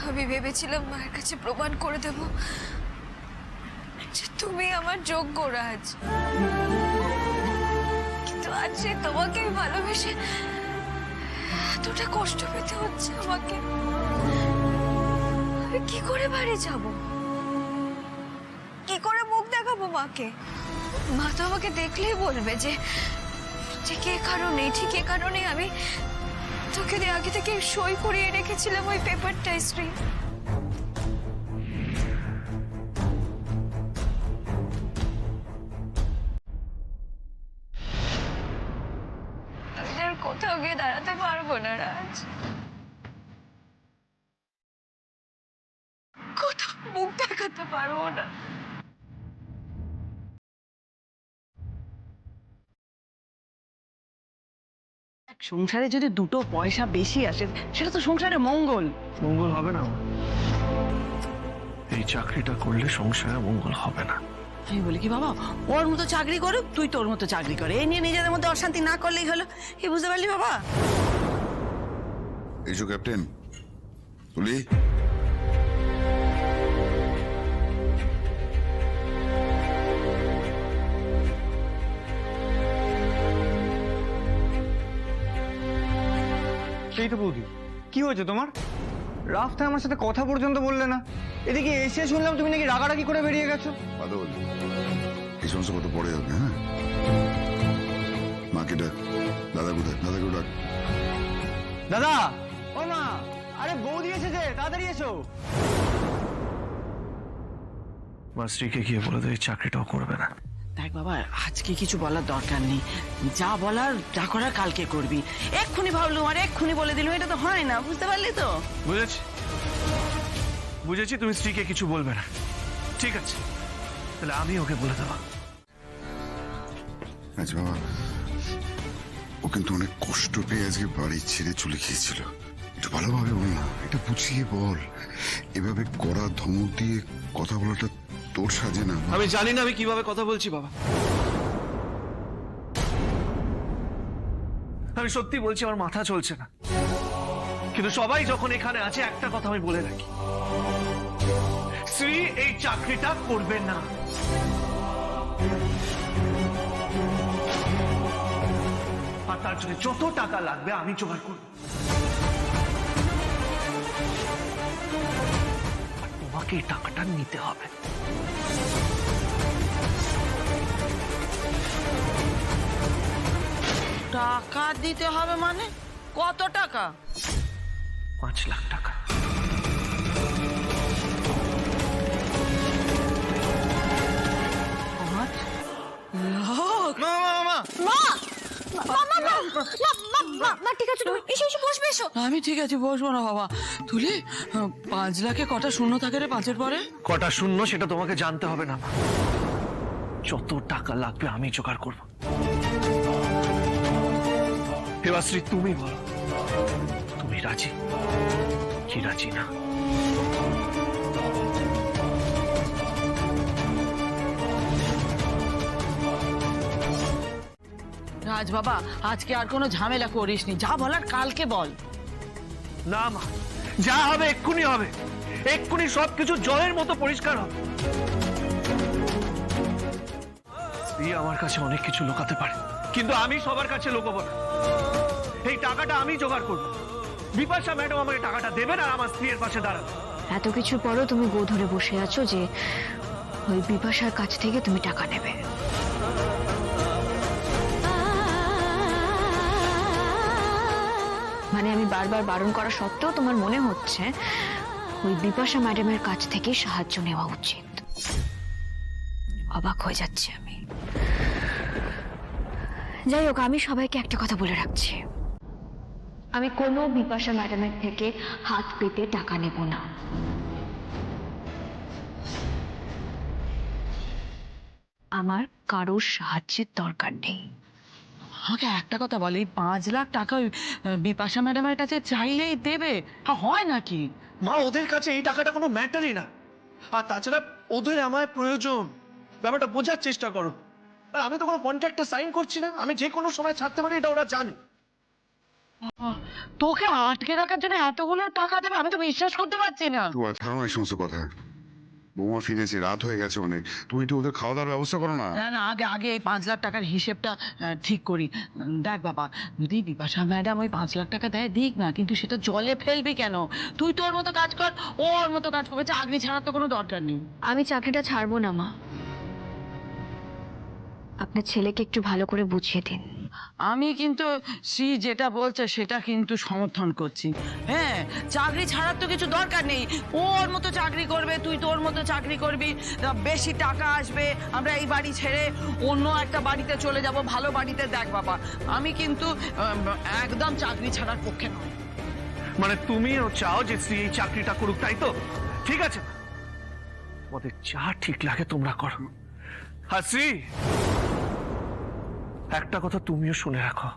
আমি ভেবেছিলাম মায়ের কাছে প্রমাণ করে দেব যে তুমি আমার যোগ্য রাজ, কিন্তু আজ যে তোমাকে ভালোবেসে এতটা কষ্ট পেতে হচ্ছে আমাকে। আমি কি করে বাড়ি যাব, কি করে মুখ দেখাবো মাকে? মা তো আমাকে দেখলেই বলবে যে ঠিক এ কারণে আমি তোকে আগে থেকে সই করিয়ে রেখেছিলাম ওই পেপারটা। শ্রী, আমি আর কোথাও গিয়ে দাঁড়াতে পারবো না রাজ, কোথাও মুখ দেখাতে পারবো না। সংসারে যদি দুটো পয়সা বেশি আসে সেটা তো সংসারে মঙ্গল। মঙ্গল হবে না, এই চাকরিটা করলে সংসারে মঙ্গল হবে না। আমি বলি কি বাবা, ওর মতো চাকরি করুক, তুই তোর মতো চাকরি করে, এই নিয়ে নিজেদের মধ্যে অশান্তি না করলেই হলো। কি বুঝতে পারলি বাবা? এসো ক্যাপ্টেন তুলি। সেই তো বৌদি, কি হয়েছে তোমার? রাস্তায় আমার সাথে কথা পর্যন্ত বললে না, এদিকে এসে শুনলাম তুমি নাকি রাগারাগি করে বেরিয়ে গেছো। বাদল, এই সমস্ত কথা পরে হবে। হ্যাঁ, মাকে ডাক। দাদা কোথায়? দাদাকেও ডাক। দাদা, ও মা, আরে বৌদি এসেছে, তাড়াতাড়ি এসো। মা স্ত্রীকে গিয়ে বলে দেয় এই চাকরিটাও করবে না। দেখ বাবা, আজকে কিছু বলার দরকার নেই, যা বলার যা করার কালকে করবি। এক্ষুনি ভাবলুম আর এক্ষুনি বলে দিলুম, এটা তো হয় না, বুঝতে পারলি তো? বুঝেছি তুমি স্ত্রীকে কিছু বলবে না, ঠিক আছে, তাহলে আমি ওকে বলে দেবো। আচ্ছা বাবা, ও কিন্তু অনেক কষ্ট পেয়ে আজকে বাড়ি ছেড়ে চলে গিয়েছিল। একটু ভালোভাবে বল না, এটা বুঝিয়ে বল। এভাবে কড়া ধমক দিয়ে কথা বলাটা তোর সাজে না। আমি জানি না আমি কিভাবে কথা বলছি বাবা, আমি সত্যি বলছি আমার মাথা চলছে না। কিন্তু সবাই যখন এখানে আছে একটা কথা আমি বলে রাখি, শ্রী এই চাকরিটা করবে না। আর তার জন্য যত টাকা লাগবে আমি জোগাড় করব। আর তোমাকে এই টাকাটা নিতে হবে। টাকা দিতে হবে মানে? কত টাকা? 5 লাখ টাকা। মা মা মা ঠিক আছে, তুমি এসে বসবে। এসো। আমি ঠিক আছে, বসবো না বাবা। তুলি, 5 লাখে কটা শূন্য থাকে রে 5-এর পরে? কটা শূন্য সেটা তোমাকে জানতে হবে না, যত টাকা লাগবে আমি জোগাড় করব। এবার শ্রী তুমি বলো, তুমি রাজি কি রাজি না? রাজ বাবা, আজকে আর কোনো ঝামেলা করিস নি, যা বলার কালকে বল। না মা, যা হবে এক্ষুনি হবে, এক্ষুনি সবকিছু জলের মতো পরিষ্কার হবে। স্ত্রী আমার কাছে অনেক কিছু লুকাতে পারে, কিন্তু আমি সবার কাছে লুকাবো না। এই টাকাটা আমি জোগাড় করবো। বিপাশা ম্যাডাম আমাকে টাকাটা দেবেন আর আমার স্ত্রীর পাশে দাঁড়াবে। এত কিছুর পরও তুমি গো ধরে বসে আছো যে ওই বিপাশার কাছ থেকে তুমি টাকা নেবে। মানে আমি বারবার বারণ করা সত্ত্বেও তোমার মনে হচ্ছে ওই বিপাশা ম্যাডামের কাছ থেকে সাহায্য নেওয়া উচিত। অবাক হয়ে যাচ্ছে আমি। যাই হোক, আমি সবাইকে একটা কথা বলে রাখছি, আমি কোনো বিপাশা ম্যাডামের থেকে হাত পেতে টাকা নেব না। আমার কারোর সাহায্যের দরকার নেই। আমাকে একটা কথা বল, এই 5 লাখ টাকা ওই বিপাশা ম্যাডামের কাছে চাইলেই দেবে? হয় নাকি? মা, ওদের কাছে এই টাকাটা কোনো ম্যাটারই না। আর তাছাড়া ওদের আমায় প্রয়োজন, ব্যাপারটা বোঝার চেষ্টা করো। আর আমি তো কোনো কন্ট্রাক্টে সাইন করছি না, আমি যে কোনো সময় ছাড়তে পারি, এটা ওরা জানে। তোকে আটকে রাখার জন্য এতগুলো টাকা দেবে, আমি তো বিশ্বাস করতে পারছি না। তো আর ছাড়ো না এই সমস্ত কথা। বৌমা ফিরেছে, রাত হয়ে গেছে অনেক, তুমি একটু ওদের খাওয়া দাওয়ার ব্যবস্থা করো না। না না, আগে আগে এই 5 লাখ টাকার হিসেবটা ঠিক করি। দেখ বাবা, যদি বিপাশা ম্যাডাম ওই 5 লাখ টাকা দেয় দিক না, কিন্তু সেটা জলে ফেলবি কেন? তুই তোর মতো কাজ কর, ওর মতো কাজ করবে, চাকরি ছাড়ার তো কোনো দরকার নেই। আমি চাকরিটা ছাড়বো না মা, আপনার ছেলেকে একটু ভালো করে বুঝিয়ে দিন। আমি কিন্তু শ্রী যেটা বলছে সেটা কিন্তু সমর্থন করছি। হ্যাঁ, চাকরি ছাড়ার তো কিছু দরকার নেই, ওর মতো চাকরি করবে, তুই তোর মতো চাকরি করবি, বেশি টাকা আসবে, আমরা এই বাড়ি ছেড়ে অন্য একটা বাড়িতে চলে যাব, ভালো বাড়িতে। দেখ বাবা, আমি কিন্তু একদম চাকরি ছাড়ার পক্ষে নয়। মানে তুমিও চাও যে শ্রী এই চাকরিটা করুক, তাই তো? ঠিক আছে, তোমাদের যা ঠিক লাগে তোমরা করো। আর শ্রী, একটা কথা তুমিও শুনে রাখো,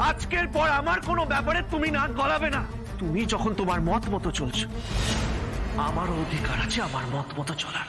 আজকের পর আমার কোনো ব্যাপারে তুমি নাক গলাবে না। তুমি যখন তোমার মত মতো চলছো, আমারও অধিকার আছে আমার মত মতো চলার।